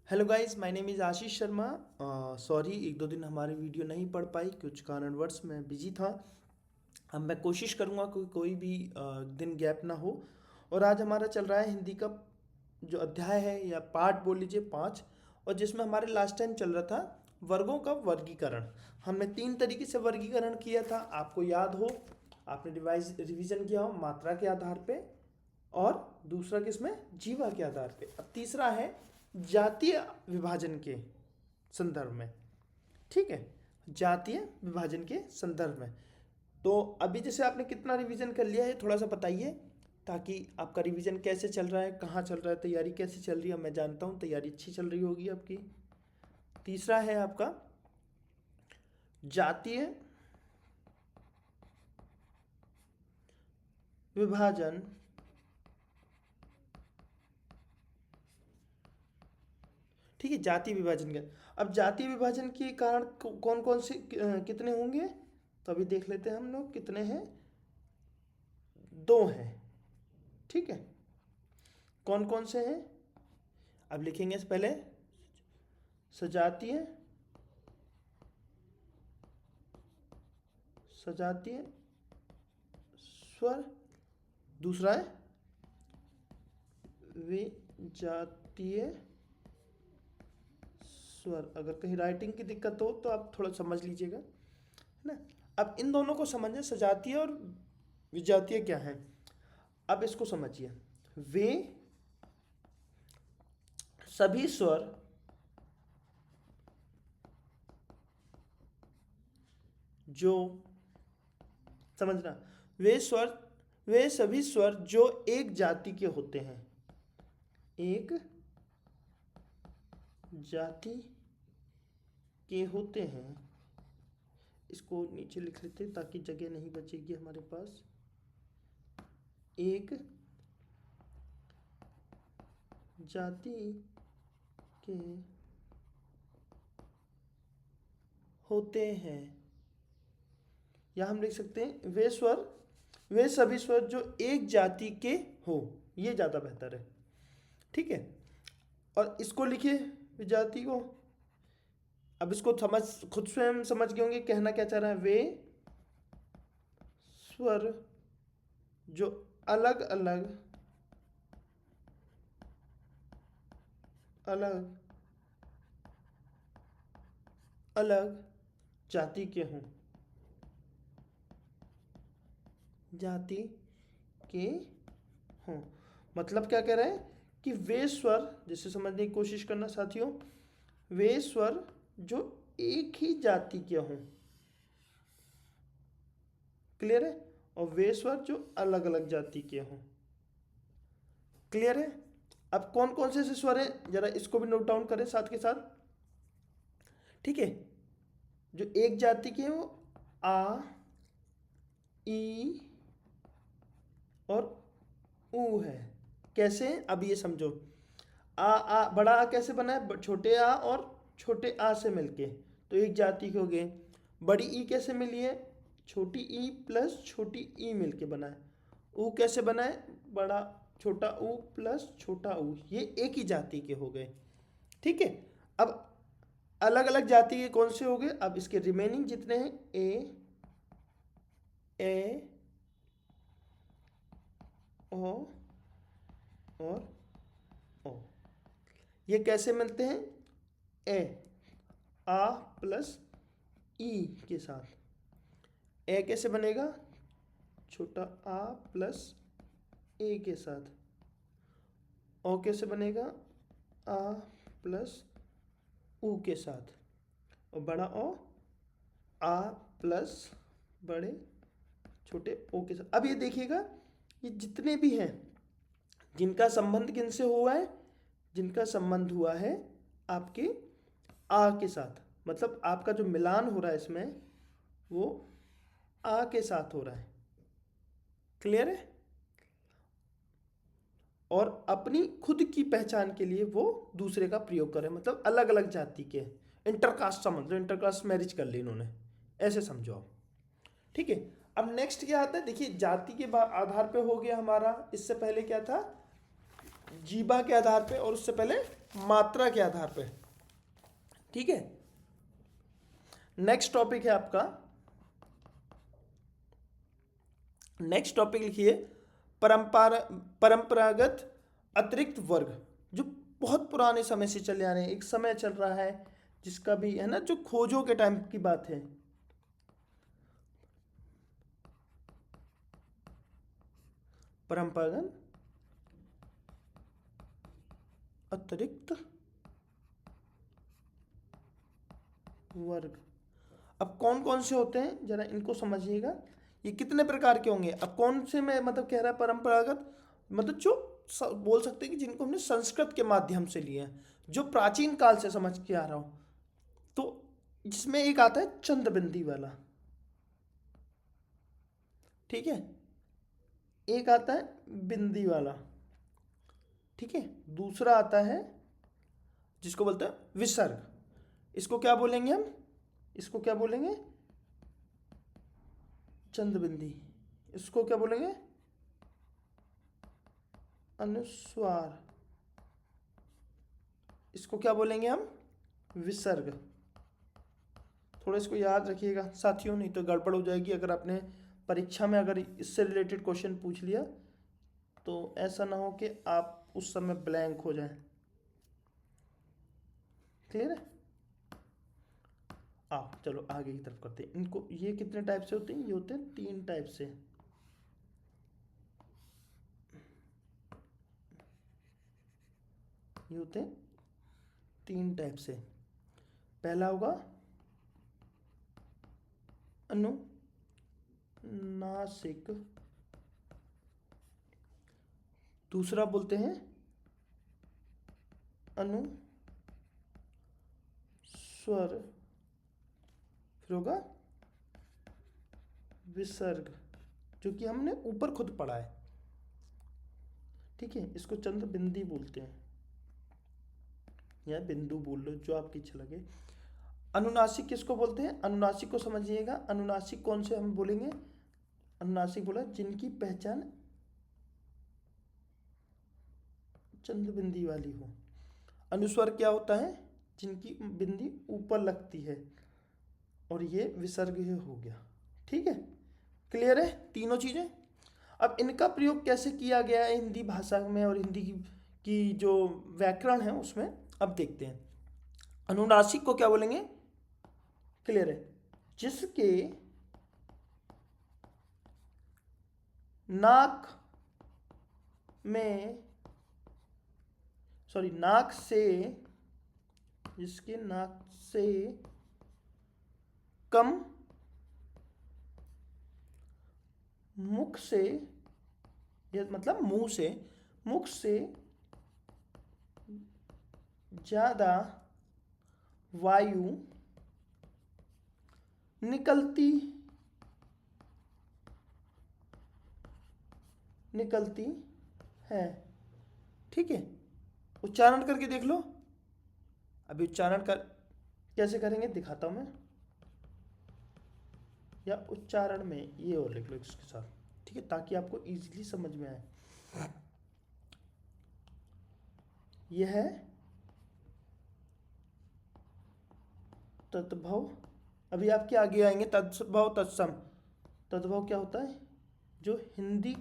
Hello guys, my name is Ashish Sharma. Sorry, एक दो दिन हमारी वीडियो नहीं पढ़ पाई, कुछ कारणवश मैं बिजी था। अब मैं कोशिश करूँगा कि कोई भी दिन गैप ना हो। और आज हमारा चल रहा है हिंदी का जो अध्याय है या पाठ बोल लीजिए 5। और जिसमें हमारे लास्ट टाइम चल रहा था वर्गों का वर्गीकरण। हमने 3 तरीके से वर्गीकरण किया था, आपको याद हो। आपने रिवीजन किया हो मात्रा के आधार पे, और दूसरा किसमें, जीवा के आधार पे। अब तीसरा है जातीय विभाजन के संदर्भ में। ठीक है, जातीय विभाजन के संदर्भ में। तो अभी जैसे आपने कितना रिवीजन कर लिया है थोड़ा सा बताइए, ताकि आपका रिवीजन कैसे चल रहा है, कहाँ चल रहा है, तैयारी कैसे चल रही है। मैं जानता हूँ तैयारी अच्छी चल रही होगी आपकी। तीसरा है आपका जातीय विभाजन ठीक है, जाति विभाजन का। अब जाति विभाजन के कारण कौन कौन से कितने होंगे, तो अभी देख लेते हैं हम लोग कितने हैं। 2 हैं। ठीक है, कौन कौन से हैं अब लिखेंगे पहले। सजातीय, सजातीय स्वर। दूसरा है विजातीय स्वर। अगर कहीं राइटिंग की दिक्कत हो तो आप थोड़ा समझ लीजिएगा, है ना। अब इन दोनों को समझें, सजातीय और विजातीय क्या है। अब इसको समझिए, वे सभी स्वर जो, समझना, वे स्वर, वे सभी स्वर जो एक जाति के होते हैं, एक जाति के होते हैं। इसको नीचे लिख लेते हैं ताकि जगह नहीं बचेगी हमारे पास। एक जाति के होते हैं, या हम लिख सकते हैं वे स्वर, वे सभी स्वर जो एक जाति के हो। ये ज़्यादा बेहतर है। ठीक है, और इसको लिखिए विजाति को। अब इसको समझ, खुद स्वयं समझ गए होंगे कहना क्या चाह रहा है। वे स्वर जो अलग अलग अलग अलग जाति के हों, जाति के हों। मतलब क्या कह रहे हैं कि वे स्वर, जिसे समझने की कोशिश करना साथियों, वे स्वर जो एक ही जाति के हों। क्लियर है, और वे स्वर जो अलग अलग जाति के हों। क्लियर है। अब कौन कौन से स्वर हैं जरा इसको भी नोट डाउन करें साथ के साथ। ठीक है, जो एक जाति के हैं वो आ, ई और ऊ है। कैसे, अब ये समझो। आ बड़ा आ कैसे बना है, छोटे आ और छोटे आ से मिलके, तो एक जाति के हो गए। बड़ी ई कैसे मिली है, छोटी ई प्लस छोटी ई मिलके बना है। ऊ कैसे बना है, बड़ा छोटा ऊ प्लस छोटा ऊ, ये एक ही जाति के हो गए। ठीक है, अब अलग अलग जाति के कौन से हो गए, अब इसके रिमेनिंग जितने हैं ए ओ और ओ, ये कैसे मिलते हैं। ए आ प्लस ई के साथ। ए कैसे बनेगा, छोटा आ प्लस ए के साथ। ओ कैसे बनेगा, आ प्लस ऊ के साथ। और बड़ा ओ आ प्लस बड़े छोटे ओ के साथ। अब ये देखिएगा, ये जितने भी हैं जिनका संबंध किनसे हुआ है, जिनका संबंध हुआ है आपके आ के साथ, मतलब आपका जो मिलान हो रहा है इसमें वो आ के साथ हो रहा है। क्लियर है। और अपनी खुद की पहचान के लिए वो दूसरे का प्रयोग करें, मतलब अलग अलग जाति के। इंटरकास्ट समझ लो, इंटरकास्ट मैरिज कर ली इन्होंने, ऐसे समझो आप। ठीक है, अब नेक्स्ट क्या आता है, देखिए जाति के आधार पे हो गया हमारा। इससे पहले क्या था, जीवा के आधार पे और उससे पहले मात्रा के आधार पे। ठीक है, नेक्स्ट टॉपिक है आपका, नेक्स्ट टॉपिक लिखिए परंपरागत अतिरिक्त वर्ग, जो बहुत पुराने समय से चले आ रहे हैं। एक समय चल रहा है जिसका भी है ना, जो खोजों के टाइम की बात है। परंपरागत अतिरिक्त वर्ग, अब कौन कौन से होते हैं जरा इनको समझिएगा। ये कितने प्रकार के होंगे? अब कौन से में मतलब कह रहा है परंपरागत, मतलब जो बोल सकते हैं कि जिनको हमने संस्कृत के माध्यम से लिए हैं, जो प्राचीन काल से समझ के आ रहा हूं। तो जिसमें एक आता है चंद्रबिंदी वाला, ठीक है, एक आता है बिंदी वाला, ठीक है, दूसरा आता है जिसको बोलते हैं विसर्ग। इसको क्या बोलेंगे हम? इसको क्या बोलेंगे? चंद्रबिंदी। इसको क्या बोलेंगे? अनुस्वार। इसको क्या बोलेंगे हम? विसर्ग। थोड़ा इसको याद रखिएगा साथियों, नहीं तो गड़बड़ हो जाएगी। अगर आपने परीक्षा में अगर इससे रिलेटेड क्वेश्चन पूछ लिया तो ऐसा ना हो कि आप उस समय ब्लैंक हो जाएं। क्लियर है? आओ चलो आगे की तरफ करते हैं इनको। ये कितने टाइप से होते हैं? ये होते हैं 3 टाइप से। ये होते हैं 3 टाइप से। पहला होगा अनुनासिक, दूसरा बोलते हैं अनुस्वर, फिर होगा विसर्ग, जो कि हमने ऊपर खुद पढ़ा है। ठीक है, इसको चंद्र बिंदी बोलते हैं या बिंदु बोल लो, जो आपकी इच्छा लगे। अनुनासिक किसको बोलते हैं? अनुनासिक को समझिएगा। अनुनासिक कौन से हम बोलेंगे? अनुनासिक बोला जिनकी पहचान चंद्रबिंदी वाली हो। अनुस्वर क्या होता है? जिनकी बिंदी ऊपर लगती है, और ये विसर्ग हो गया। ठीक है, क्लियर है तीनों चीजें? अब इनका प्रयोग कैसे किया गया है हिंदी भाषा में और हिंदी की जो व्याकरण है उसमें, अब देखते हैं। अनुनासिक को क्या बोलेंगे? क्लियर है? जिसके नाक में, सॉरी नाक से, जिसके नाक से कम, मुख से, ये मतलब मुंह से, मुख से ज्यादा वायु निकलती निकलती है। ठीक है, उच्चारण करके देख लो। अभी उच्चारण कर कैसे करेंगे दिखाता हूं मैं, या उच्चारण में ये और लिख लो इसके साथ, ठीक है, ताकि आपको इजीली समझ में आए। यह है तद्भव। अभी आपके आगे आएंगे तद्भव तत्सम। तद्भव क्या होता है? जो हिंदी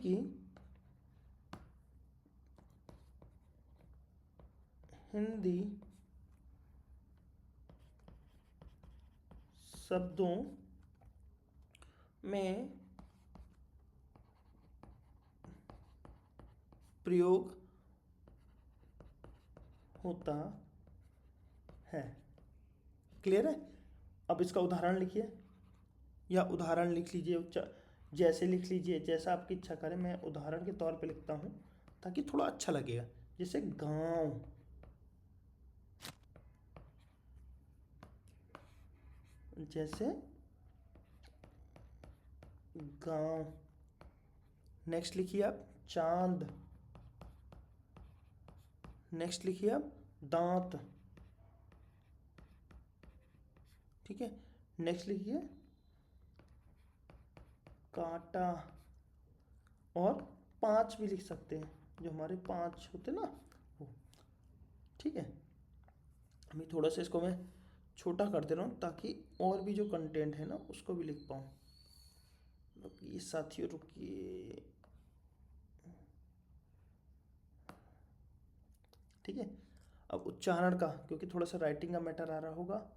शब्दों में प्रयोग होता है। क्लियर है? अब इसका उदाहरण लिखिए, या उदाहरण लिख लीजिए, जैसे लिख लीजिए जैसा आपकी इच्छा करे। मैं उदाहरण के तौर पे लिखता हूँ ताकि थोड़ा अच्छा लगेगा। जैसे गांव, जैसे गांव। नेक्स्ट लिखिए आप चांद। नेक्स्ट लिखिए आप दांत। ठीक है, नेक्स्ट लिखिए कांटा, और 5 भी लिख सकते हैं। जो हमारे 5 होते ना वो। ठीक है, अभी थोड़ा सा इसको मैं छोटा कर दे रहा हूँ ताकि और भी जो कंटेंट है ना उसको भी लिख पाऊँ। रुकिए साथियों, रुकिए। ठीक है, अब उच्चारण का, क्योंकि थोड़ा सा राइटिंग का मैटर आ रहा होगा,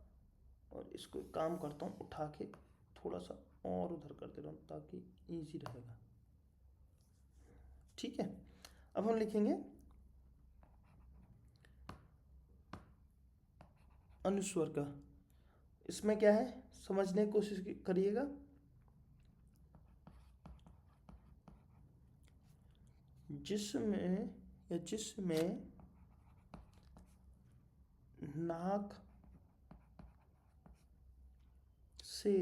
और इसको एक काम करता हूँ, उठा के थोड़ा सा और उधर कर दे रहा हूँ ताकि इजी रहेगा। ठीक है, अब हम लिखेंगे अनुस्वर का। इसमें क्या है समझने की कोशिश करिएगा। जिसमें नाक से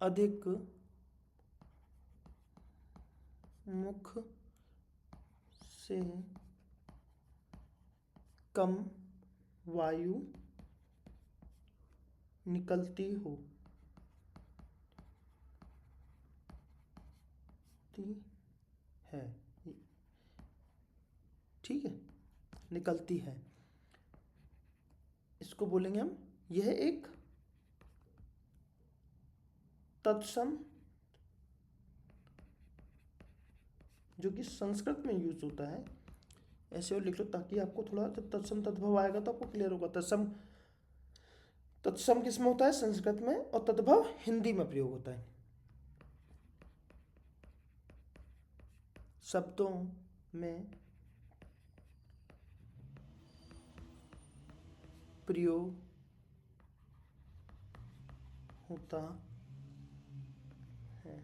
अधिक मुख से कम वायु निकलती है। ठीक है, निकलती है, इसको बोलेंगे हम, यह एक तत्सम, जो कि संस्कृत में यूज होता है। ऐसे और लिख लो ताकि आपको थोड़ा, जब तत्सम तद्भव आएगा तो आपको क्लियर होगा। तत्सम, तत्सम किस में होता है? संस्कृत में, और तद्भव हिंदी में प्रयोग होता है। शब्दों में प्रयोग होता है।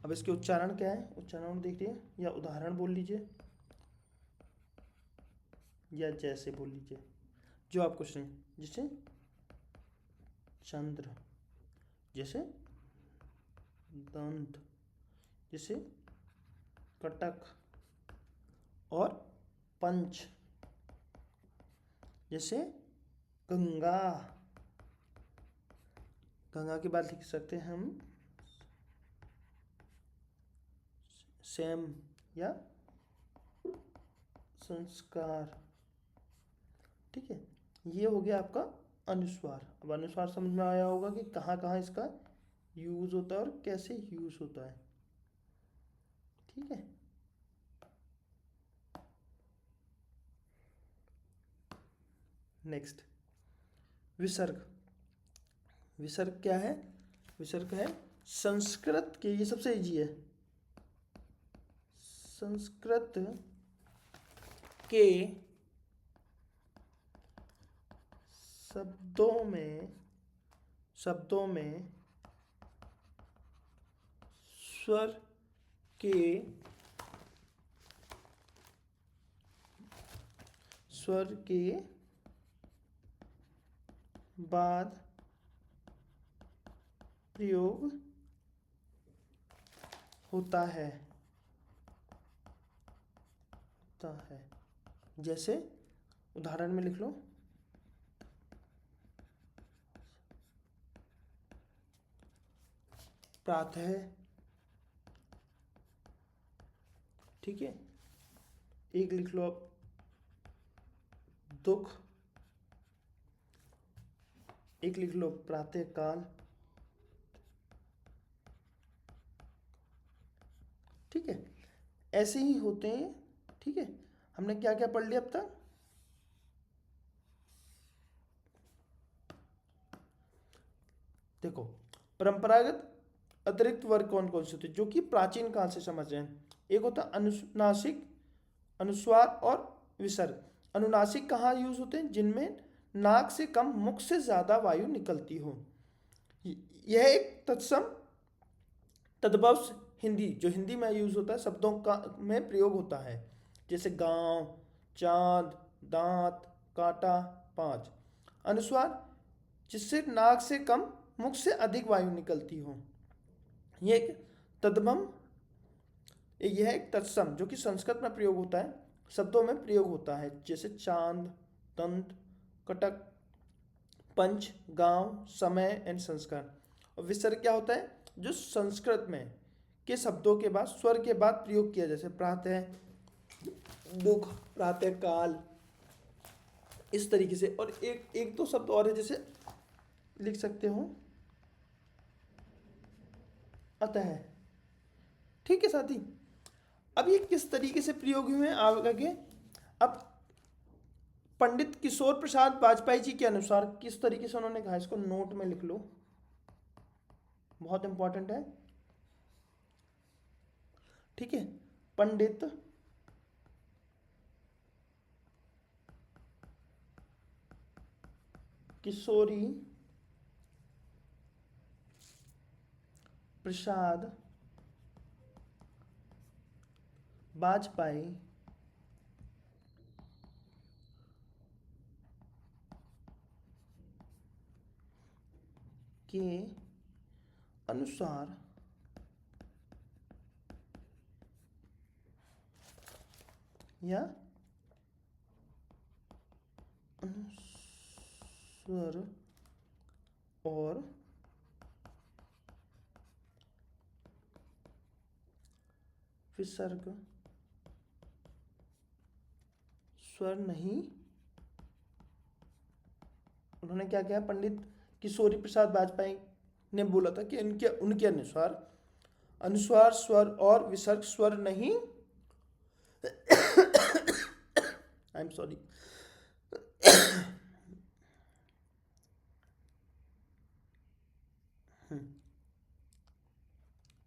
अब इसके उच्चारण क्या है? उच्चारण देखिए, या उदाहरण बोल लीजिए, या जैसे बोल लीजिए, जो आपको सुने। जैसे चंद्र, जैसे दंत, जैसे कटक, और पंच, जैसे गंगा। गंगा के बाद लिख सकते हैं हम सेम या संस्कार। ठीक है, ये हो गया आपका अनुस्वार। अब अनुस्वार समझ में आया होगा कि कहाँ कहाँ इसका यूज होता है और कैसे यूज होता है। ठीक है, नेक्स्ट विसर्ग। विसर्ग क्या है? विसर्ग है संस्कृत के, ये सबसे इजी है, संस्कृत के शब्दों में स्वर के बाद प्रयोग होता है। जैसे उदाहरण में लिख लो, प्रातः। ठीक है, एक लिख लो अब दुख, एक लिख लो प्रातः काल। ठीक है, ऐसे ही होते हैं। ठीक है, हमने क्या क्या पढ़ लिया अब तक? देखो, परंपरागत अतिरिक्त वर्ग कौन कौन से होते हैं जो कि प्राचीन काल से समझ रहे हैं? एक होता अनुनासिक, अनुस्वार और विसर्ग। अनुनासिक कहाँ यूज होते हैं? जिनमें नाक से कम, मुख से ज्यादा वायु निकलती हो। यह एक तत्सम तद्भव हिंदी, जो हिंदी में यूज होता है, शब्दों का में प्रयोग होता है। जैसे गांव, चांद, दांत, कांटा, पांच। अनुस्वार, जिससे नाक से कम, मुख से अधिक वायु निकलती हो। यह एक तद्भव, यह एक तत्सम जो कि संस्कृत में प्रयोग होता है, शब्दों में प्रयोग होता है। जैसे चांद, दंत, कटक, पंच, गांव, समय एंड संस्कार। और विसर्ग क्या होता है? जो संस्कृत में के शब्दों के बाद स्वर के बाद प्रयोग किया, जैसे प्रातः, दुख, प्रातः काल, इस तरीके से। और एक एक दो शब्द और है, जैसे लिख सकते हो अतः। ठीक है साथी, अब ये किस तरीके से प्रयोग हुए हैं आगे। अब पंडित किशोर प्रसाद वाजपेयी जी के अनुसार किस तरीके से उन्होंने कहा, इसको नोट में लिख लो, बहुत इंपॉर्टेंट है। ठीक है, पंडित किशोरी प्रसाद वाजपेयी के अनुसार या अनुस्वर और विसर्ग स्वर नहीं। उन्होंने क्या किया, पंडित किशोरी प्रसाद वाजपेयी ने बोला था कि इनके उनके अनुसार अनुस्वार स्वर और विसर्ग स्वर नहीं, आई एम सॉरी,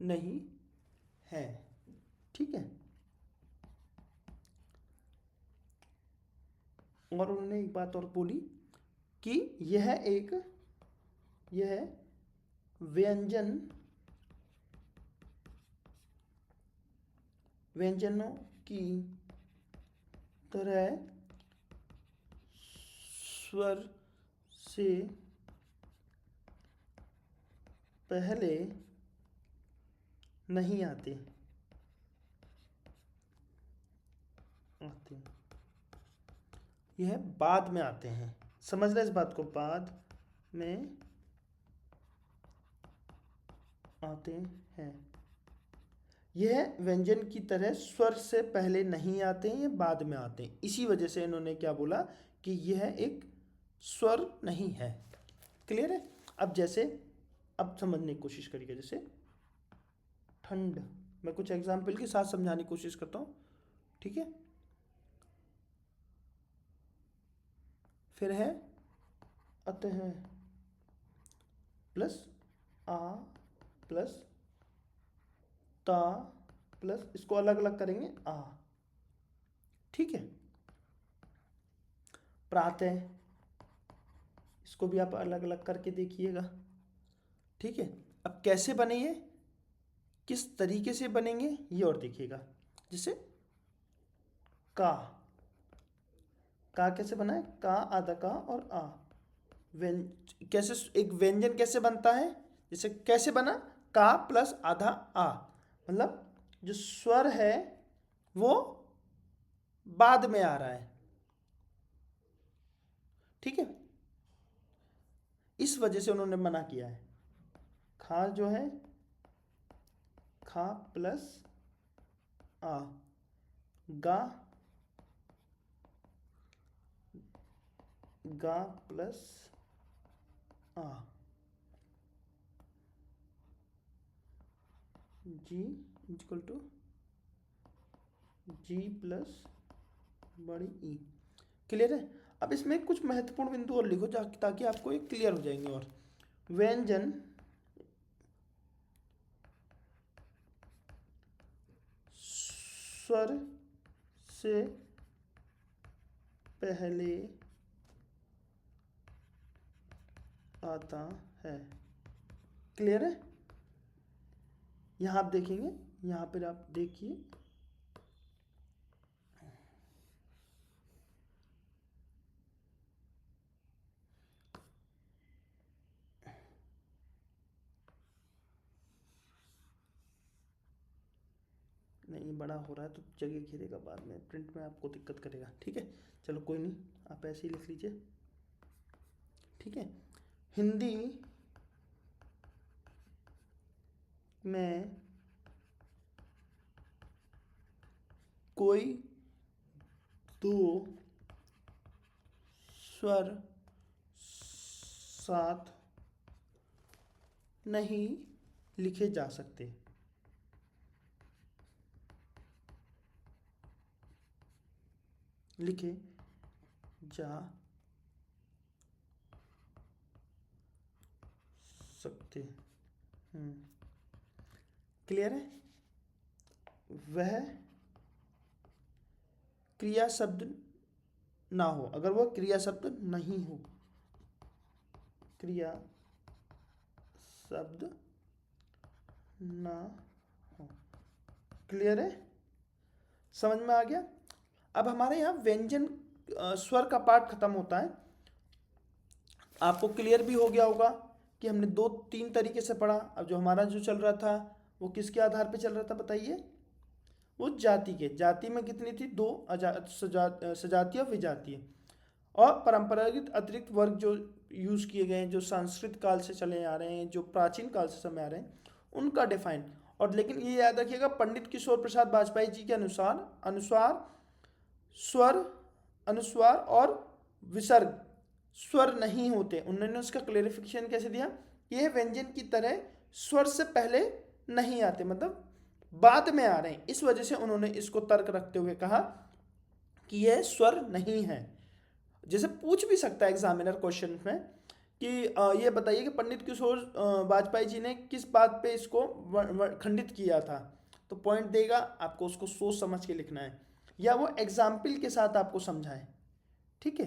नहीं है। ठीक है, और उन्होंने एक बात और बोली कि यह व्यंजनों की तरह स्वर से पहले नहीं आते। यह बाद में आते हैं। समझ रहे इस बात को, बाद में आते हैं। यह व्यंजन की तरह स्वर से पहले नहीं आते हैं, ये बाद में आते हैं। इसी वजह से इन्होंने क्या बोला कि यह एक स्वर नहीं है। क्लियर है। अब जैसे अब समझने की कोशिश करिए, जैसे ठंड, मैं कुछ एग्जाम्पल के साथ समझाने की कोशिश करता हूँ। ठीक है, फिर है अतः प्लस आ प्लस ता प्लस, इसको अलग अलग करेंगे आ। ठीक है, प्रातः, इसको भी आप अलग अलग करके देखिएगा। ठीक है, अब कैसे बने ये, किस तरीके से बनेंगे ये और देखिएगा। जैसे का कैसे बना है, का आधा का और आ। कैसे एक व्यंजन कैसे बनता है, जैसे कैसे बना, का प्लस आधा आ, मतलब जो स्वर है वो बाद में आ रहा है। ठीक है, इस वजह से उन्होंने मना किया है। खा जो है, खा प्लस आ, गा प्लस आ, जी इक्वल टू जी प्लस बड़ी ई। क्लियर है। अब इसमें कुछ महत्वपूर्ण बिंदु और लिखो ताकि आपको ये क्लियर हो जाएंगे। और व्यंजन स्वर से पहले आता है। क्लियर है। यहां आप देखेंगे, यहां पर आप देखिए, नहीं बड़ा हो रहा है तो जगह घेरेगा, बाद में प्रिंट में आपको दिक्कत करेगा। ठीक है, चलो कोई नहीं, आप ऐसे ही लिख लीजिए। ठीक है, हिंदी में कोई दो स्वर साथ नहीं लिखे जा सकते। लिखे जा सकते। क्लियर है? वह क्रिया शब्द ना हो, अगर वह क्रिया शब्द नहीं हो, क्रिया शब्द ना हो। क्लियर है? समझ में आ गया? अब हमारे यहाँ व्यंजन स्वर का पार्ट खत्म होता है। आपको क्लियर भी हो गया होगा कि हमने 2-3 तरीके से पढ़ा। अब जो हमारा जो चल रहा था वो किसके आधार पे चल रहा था बताइए? वो जाति के। जाति में कितनी थी? 2, सजातीय और विजातीय। और परंपरागत अतिरिक्त वर्ग जो यूज़ किए गए हैं, जो संस्कृत काल से चले आ रहे हैं, जो प्राचीन काल से समय आ रहे हैं, उनका डिफाइन। और लेकिन ये याद रखिएगा, पंडित किशोर प्रसाद वाजपेयी जी के अनुसार स्वर, अनुस्वार और विसर्ग स्वर नहीं होते। उन्होंने उसका क्लेरिफिकेशन कैसे दिया? ये व्यंजन की तरह स्वर से पहले नहीं आते, मतलब बाद में आ रहे हैं। इस वजह से उन्होंने इसको तर्क रखते हुए कहा कि यह स्वर नहीं है। जैसे पूछ भी सकता है एग्जामिनर क्वेश्चन में कि ये बताइए कि पंडित किशोर वाजपेयी जी ने किस बात पे इसको खंडित किया था, तो पॉइंट देगा, आपको उसको सोच समझ के लिखना है, या वो एग्जाम्पल के साथ आपको समझाए। ठीक है?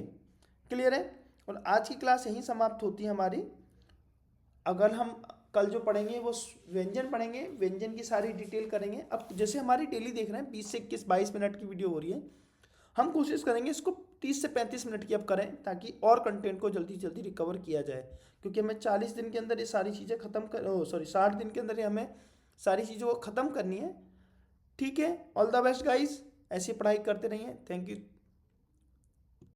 क्लियर है? और आज की क्लास यहीं समाप्त होती है हमारी। अगर हम कल जो पढ़ेंगे वो व्यंजन पढ़ेंगे, व्यंजन की सारी डिटेल करेंगे। अब जैसे हमारी डेली देख रहे हैं 20 से 21-22 मिनट की वीडियो हो रही है, हम कोशिश करेंगे इसको 30 से 35 मिनट की अब करें, ताकि और कंटेंट को जल्दी जल्दी रिकवर किया जाए। क्योंकि हमें 40 दिन के अंदर ये सारी चीज़ें खत्म 60 दिन के अंदर हमें सारी चीज़ों को ख़त्म करनी है। ठीक है? ऑल द बेस्ट गाइज, ऐसी पढ़ाई करते रहिए। Thank you.